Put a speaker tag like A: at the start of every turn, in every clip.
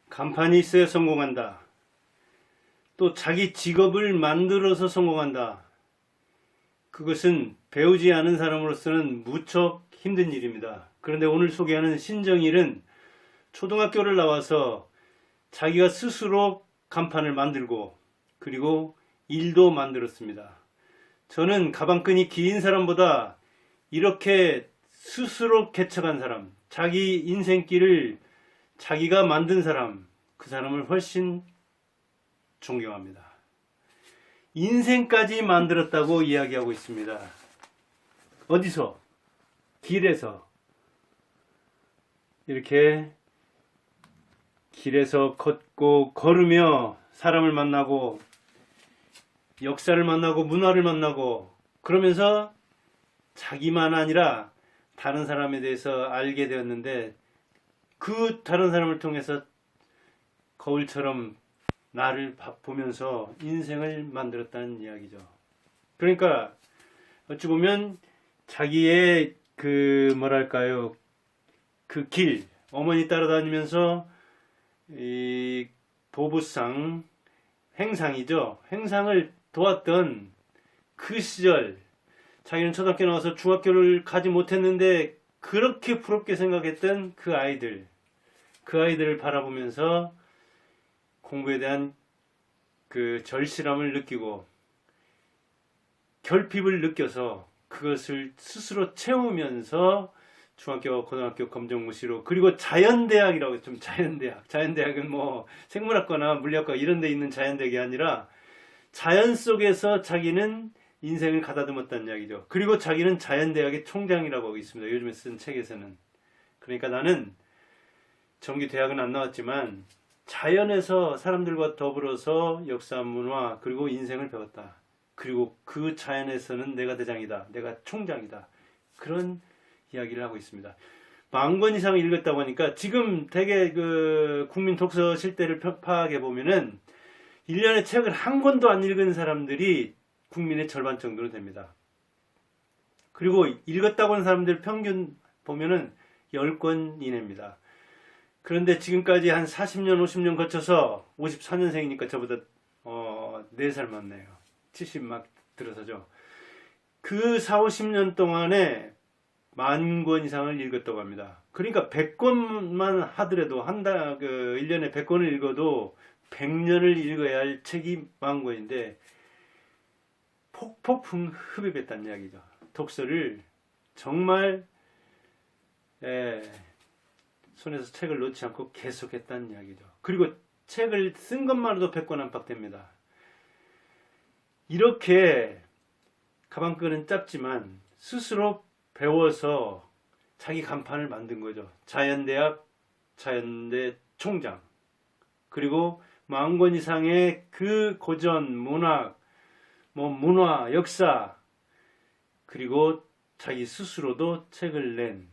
A: 간판이 있어야 성공한다. 또 자기 직업을 만들어서 성공한다. 그것은 배우지 않은 사람으로서는 무척 힘든 일입니다. 그런데 오늘 소개하는 신정일은 초등학교를 나와서 자기가 스스로 간판을 만들고 그리고 일도 만들었습니다. 저는 가방끈이 긴 사람보다 이렇게 스스로 개척한 사람, 자기 인생길을 자기가 만든 사람, 그 사람을 훨씬 존경합니다. 인생까지 만들었다고 이야기하고 있습니다. 어디서? 길에서. 이렇게 길에서 걷고 걸으며 사람을 만나고 역사를 만나고 문화를 만나고 그러면서 자기만 아니라 다른 사람에 대해서 알게 되었는데 그 다른 사람을 통해서 거울처럼 나를 보면서 인생을 만들었다는 이야기죠. 그러니까 어찌 보면 자기의 그 뭐랄까요, 그 길, 어머니 따라다니면서 이 보부상 행상이죠. 행상을 도왔던 그 시절, 자기는 초등학교 나와서 중학교를 가지 못했는데 그렇게 부럽게 생각했던 그 아이들을 바라보면서 공부에 대한 그 절실함을 느끼고 결핍을 느껴서 그것을 스스로 채우면서 중학교, 고등학교 검정고시로 그리고 자연대학이라고 했죠. 자연대학은 뭐 생물학과나 물리학과 이런 데 있는 자연대학이 아니라 자연 속에서 자기는 인생을 가다듬었다는 이야기죠. 그리고 자기는 자연대학의 총장이라고 하고 있습니다. 요즘에 쓴 책에서는. 그러니까 나는 정규대학은 안 나왔지만 자연에서 사람들과 더불어서 역사, 문화, 그리고 인생을 배웠다. 그리고 그 자연에서는 내가 대장이다. 내가 총장이다. 그런 이야기를 하고 있습니다. 10,000권 이상 읽었다고 하니까 지금 되게 그 국민 독서 실태를 파악해 보면은 1년에 책을 한 권도 안 읽은 사람들이 국민의 절반 정도로 됩니다. 그리고 읽었다고 하는 사람들 평균 보면은 10권 이내입니다. 그런데 지금까지 한 40년, 50년 거쳐서 54년생이니까 저보다 4살 많네요. 70 막 들어서죠. 그 4, 50년 동안에 10,000권 이상을 읽었다고 합니다. 그러니까 100권만 하더라도 1년에 100권을 읽어도 100년을 읽어야 할 책이 10,000권인데 폭풍 흡입했다는 이야기죠. 독서를 정말 손에서 책을 놓지 않고 계속했다는 이야기죠. 그리고 책을 쓴 것만으로도 100권 안팎 됩니다. 이렇게 가방끈은 짧지만 스스로 배워서 자기 간판을 만든 거죠. 자연대학, 자연대 총장. 그리고 10,000권 이상의 그 고전, 문학, 문화, 역사, 그리고 자기 스스로도 책을 낸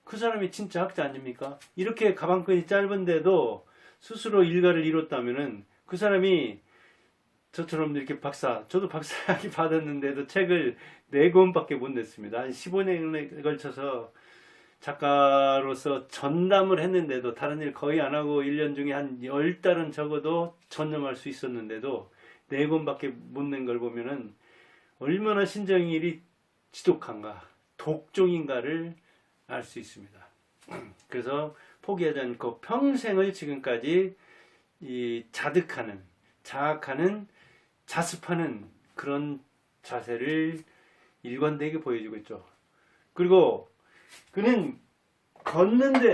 A: 그 사람이 진짜 학자 아닙니까? 이렇게 가방끈이 짧은데도 스스로 일가를 이뤘다면은 그 사람이 저처럼 이렇게 저도 박사학위 받았는데도 책을 4권밖에 못 냈습니다. 한 15년에 걸쳐서 작가로서 전담을 했는데도 다른 일 거의 안 하고 1년 중에 한 10달은 적어도 전념할 수 있었는데도 4권밖에 못 낸 걸 보면은 얼마나 신정일이 지독한가, 독종인가를 알 수 있습니다. 그래서 포기하지 않고 평생을 지금까지 이 자학하는, 자습하는 그런 자세를 일관되게 보여주고 있죠. 그리고 그는 걷는데,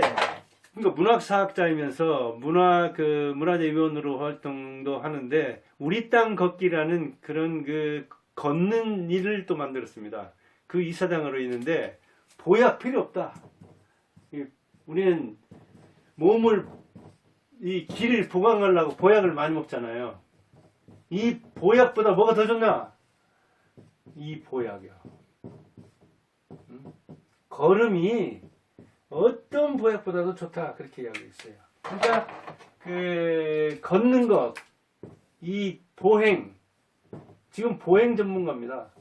A: 그러니까 문학사학자이면서 문화재위원으로 활동도 하는데 우리 땅 걷기라는 그런 그 걷는 일을 또 만들었습니다. 그 이사장으로 있는데 보약 필요 없다. 우리는 이 길을 보강하려고 보약을 많이 먹잖아요. 이 보약보다 뭐가 더 좋나? 이 보약이야. 걸음이 어떤 보약보다도 좋다. 그렇게 이야기했어요. 그러니까 그 걷는 것, 이 보행, 지금 보행 전문가입니다.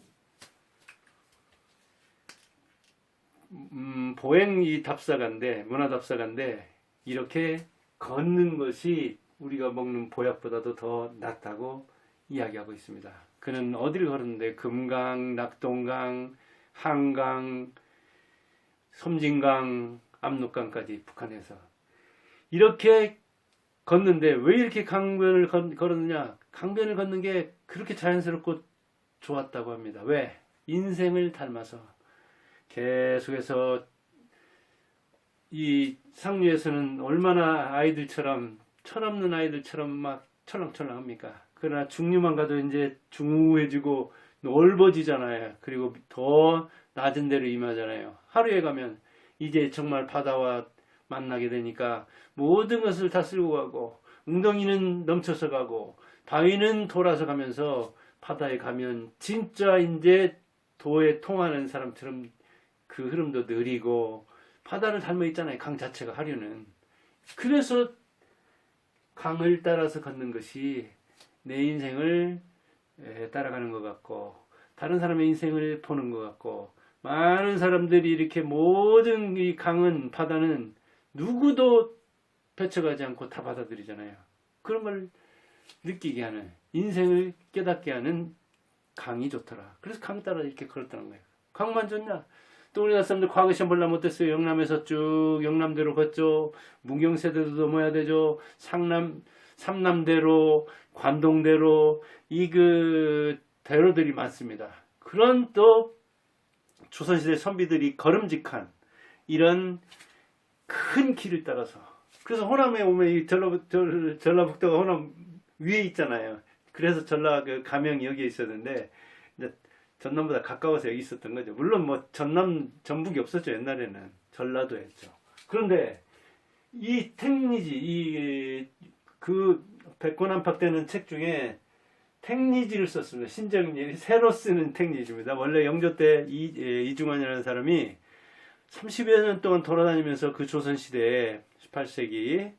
A: 보행이 답사가인데, 문화답사가인데 이렇게 걷는 것이 우리가 먹는 보약보다도 더 낫다고 이야기하고 있습니다. 그는 어디를 걸었는데 금강, 낙동강, 한강, 섬진강, 압록강까지 북한에서 이렇게 걷는데 왜 이렇게 강변을 걸었느냐? 강변을 걷는 게 그렇게 자연스럽고 좋았다고 합니다. 왜? 인생을 닮아서 계속해서 이 상류에서는 얼마나 아이들처럼 철없는 아이들처럼 막 철렁철렁합니까? 그러나 중류만 가도 이제 중후해지고 넓어지잖아요. 그리고 더 낮은 데로 임하잖아요. 하루에 가면 이제 정말 바다와 만나게 되니까 모든 것을 다 쓸고 가고 웅덩이는 넘쳐서 가고 바위는 돌아서 가면서 바다에 가면 진짜 이제 도에 통하는 사람처럼 그 흐름도 느리고 바다를 닮아 있잖아요. 강 자체가 하류는. 그래서 강을 따라서 걷는 것이 내 인생을 따라가는 것 같고 다른 사람의 인생을 보는 것 같고 많은 사람들이 이렇게 모든 이 강은 바다는 누구도 펼쳐가지 않고 다 받아들이잖아요. 그런 걸 느끼게 하는 인생을 깨닫게 하는 강이 좋더라. 그래서 강 따라 이렇게 걸었다는 거예요. 강만 좋냐? 또 우리나라 사람들 과거 시험 볼라 못했어요. 영남에서 쭉 영남대로 걷죠. 문경세대도 넘어야 되죠. 삼남대로 관동대로 이 그 대로들이 많습니다. 그런 또 조선시대 선비들이 걸음직한 이런 큰 길을 따라서 그래서 호남에 오면 이 전라북도가 호남 위에 있잖아요. 그래서 전라 그 가명이 여기에 있었는데 이제 전남보다 가까워서 여기 있었던 거죠. 물론 뭐 전남 전북이 없었죠. 옛날에는 전라도였죠. 그런데 이 택리지 이 그 백권안팎되는 책 중에 택리지를 썼습니다. 신정일이 새로 쓰는 택리지입니다. 원래 영조 때 이중환이라는 사람이 30여 년 동안 돌아다니면서 그 조선시대에 18세기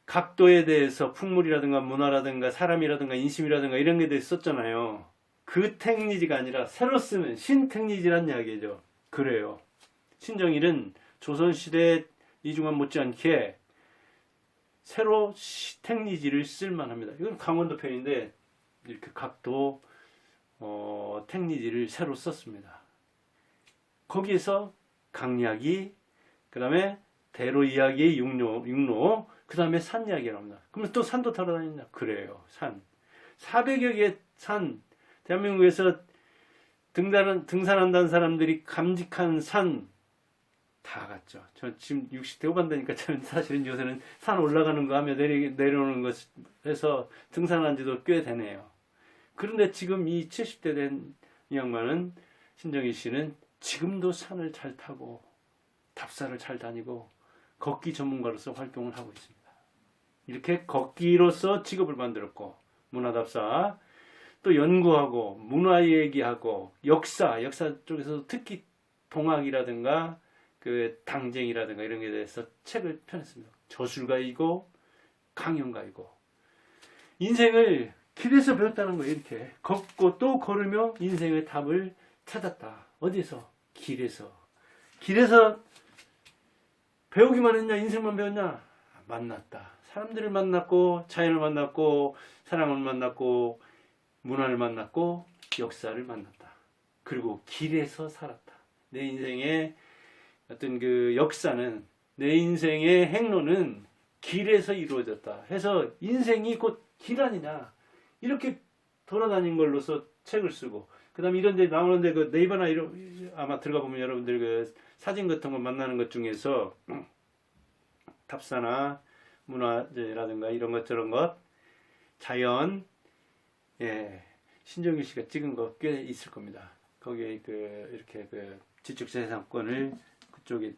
A: 각도에 대해서 풍물이라든가 문화라든가 사람이라든가 인심이라든가 이런 게 대해서 썼잖아요. 그 택리지가 아니라 새로 쓰는 신택리지란 이야기죠. 그래요. 신정일은 조선시대 이중환 못지않게 새로 택리지를 쓸만합니다. 이건 강원도 편인데 이렇게 각도 택리지를 새로 썼습니다. 거기에서 강약이 그 다음에 대로 이야기의 육로 그 다음에 산 이야기가 나옵니다. 그러면 또 산도 타러 다니냐? 그래요. 산 400여 개의 산 대한민국에서 등산한다는 사람들이 감직한 산 다 갔죠. 저 지금 60대 후반되니까 저는 사실은 요새는 산 올라가는 거 하며 내려오는 것 해서 등산한 지도 꽤 되네요. 그런데 지금 이 70대 된 이 양반은 신정일 씨는 지금도 산을 잘 타고 답사를 잘 다니고 걷기 전문가로서 활동을 하고 있습니다. 이렇게 걷기로서 직업을 만들었고 문화답사 또 연구하고 문화 얘기하고 역사 쪽에서도 특히 동학이라든가 그 당쟁이라든가 이런 게 대해서 책을 펴냈습니다. 저술가이고 강연가이고 인생을 길에서 배웠다는 거예요. 이렇게 걷고 또 걸으며 인생의 답을 찾았다. 어디서? 길에서 배우기만 했냐? 인생만 배웠냐? 만났다. 사람들을 만났고 자연을 만났고 사랑을 만났고 문화를 만났고 역사를 만났다. 그리고 길에서 살았다. 내 인생의 어떤 그 역사는 내 인생의 행로는 길에서 이루어졌다. 해서 인생이 곧 길 아니냐. 이렇게 돌아다닌 걸로서 책을 쓰고 그 다음에 이런 데 나오는데 그 네이버나 아마 들어가 보면 여러분들 그 사진 같은 거 만나는 것 중에서 답사나 문화재라든가 이런 것 저런 것 자연 신정일 씨가 찍은 거 꽤 있을 겁니다. 거기에 그 이렇게 그 지적재산권을 그쪽에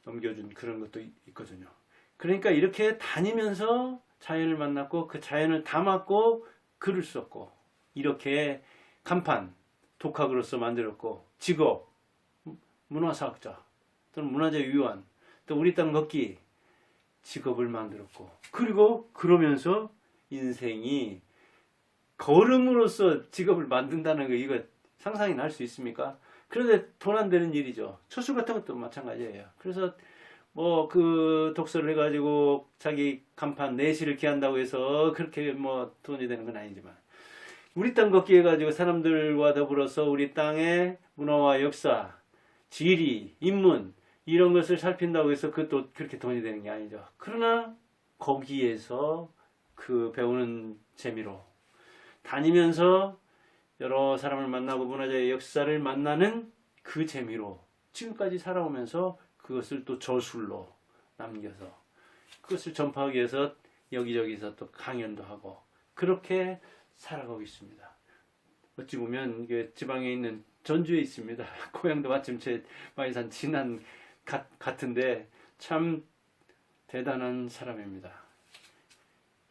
A: 넘겨준 그런 것도 있거든요. 그러니까 이렇게 다니면서 자연을 만났고 그 자연을 담았고 글을 썼고 이렇게 간판 독학으로서 만들었고 직업 문화사학자 또는 문화재 위원 또 우리 땅 걷기 직업을 만들었고 그리고 그러면서 인생이 걸음으로써 직업을 만든다는 거 이거 상상이 날 수 있습니까? 그런데 돈 안 되는 일이죠. 처술 같은 것도 마찬가지예요. 그래서 뭐 그 독서를 해가지고 자기 간판 내시를 기한다고 해서 그렇게 뭐 돈이 되는 건 아니지만, 우리 땅 걷기 해가지고 사람들과 더불어서 우리 땅의 문화와 역사, 지리, 인문 이런 것을 살핀다고 해서 그것도 그렇게 돈이 되는 게 아니죠. 그러나 거기에서 그 배우는 재미로 다니면서 여러 사람을 만나고 문화재의 역사를 만나는 그 재미로 지금까지 살아오면서 그것을 또 저술로 남겨서 그것을 전파하기 위해서 여기저기서 또 강연도 하고 그렇게 살아가고 있습니다. 어찌 보면 이게 지방에 있는 전주에 있습니다. 고향도 마침 제 마이산 진안 같은데 참 대단한 사람입니다.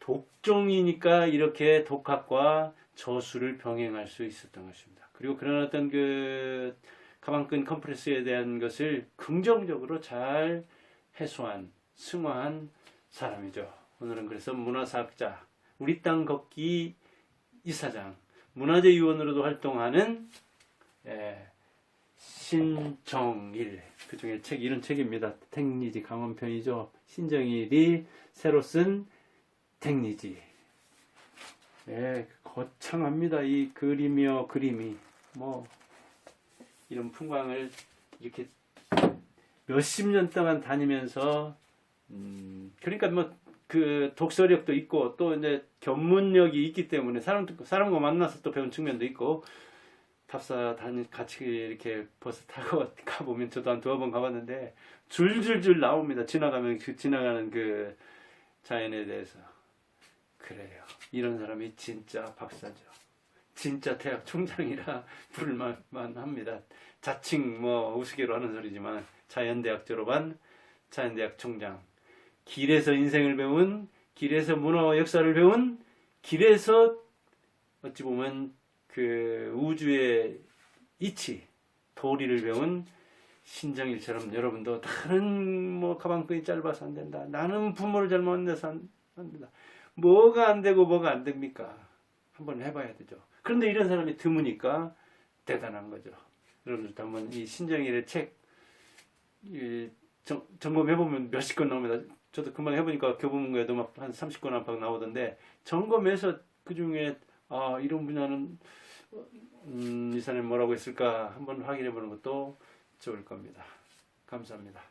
A: 독종이니까 이렇게 독학과 저술을 병행할 수 있었던 것입니다. 그리고 그런 어떤 그 가방끈 컴프레스에 대한 것을 긍정적으로 잘 해소한, 승화한 사람이죠. 오늘은 그래서 문화사학자, 우리 땅 걷기 이사장, 문화재위원으로도 활동하는 신정일, 그 중에 책, 이런 책입니다. 택리지 강원편이죠. 신정일이 새로 쓴 택리지. 거창합니다. 이 그림이요, 그림이. 뭐, 이런 풍광을 이렇게 몇십 년 동안 다니면서, 그러니까 뭐, 그 독서력도 있고, 또 이제 견문력이 있기 때문에 사람과 만나서 또 배운 측면도 있고, 답사 같이 이렇게 버스 타고 가보면 저도 한 두어 번 가봤는데, 줄줄줄 나옵니다. 지나가는 그 자연에 대해서. 그래요. 이런 사람이 진짜 박사죠. 진짜 대학 총장이라 부를만 합니다. 자칭 뭐 우스개로 하는 소리지만 자연대학 졸업한 자연대학 총장. 길에서 인생을 배운, 길에서 문화와 역사를 배운, 길에서 어찌 보면 그 우주의 이치, 도리를 배운 신정일처럼 여러분도 다른 뭐 가방끈이 짧아서 안 된다. 나는 부모를 잘못 만나서 안 된다. 뭐가 안 되고 뭐가 안 됩니까? 한번 해봐야 되죠. 그런데 이런 사람이 드무니까 대단한 거죠. 여러분들도 한번 이 신정일의 책 점검해보면 몇십 권 나옵니다. 저도 금방 해보니까 교보문고에도 막 한 30권 안팎 나오던데, 점검해서 그 중에 이런 분야는 이 사람이 뭐라고 했을까 한번 확인해 보는 것도 좋을 겁니다. 감사합니다.